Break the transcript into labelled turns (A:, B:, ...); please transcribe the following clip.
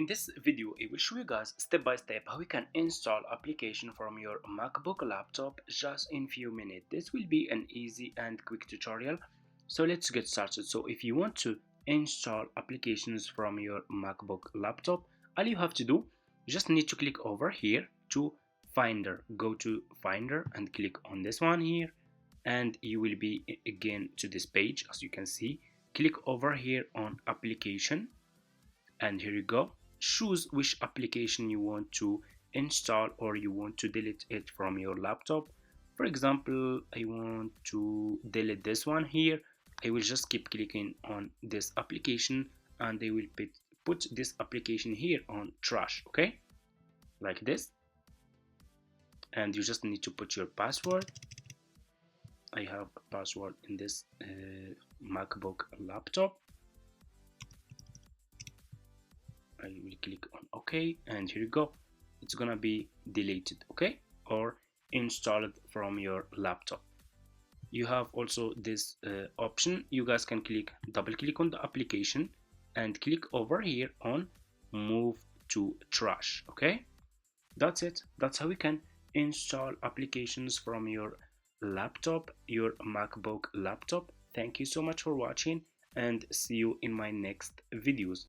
A: In this video, I will show you guys step by step how you can install application from your MacBook laptop just in few minutes. This will be an easy and quick tutorial. So let's get started. So if you want to install applications from your MacBook laptop, all you have to do, you just need to click over here to Finder. Go to Finder and click on this one here, and you will be again to this page. As you can see, click over here on application, and here you go. Choose which application you want to install or you want to delete it from your laptop. For example, I want to delete this one here. I will just keep clicking on this application and they will put this application here on trash, okay, like this. And you just need to put your password. I have a password in this MacBook laptop. I will click on OK, and here you go. It's gonna be deleted, okay, or installed from your laptop. You have also this option. You guys can double click on the application and click over here on move to trash, okay. That's it. That's how we can install applications from your laptop, your MacBook laptop. Thank you so much for watching, and see you in my next videos.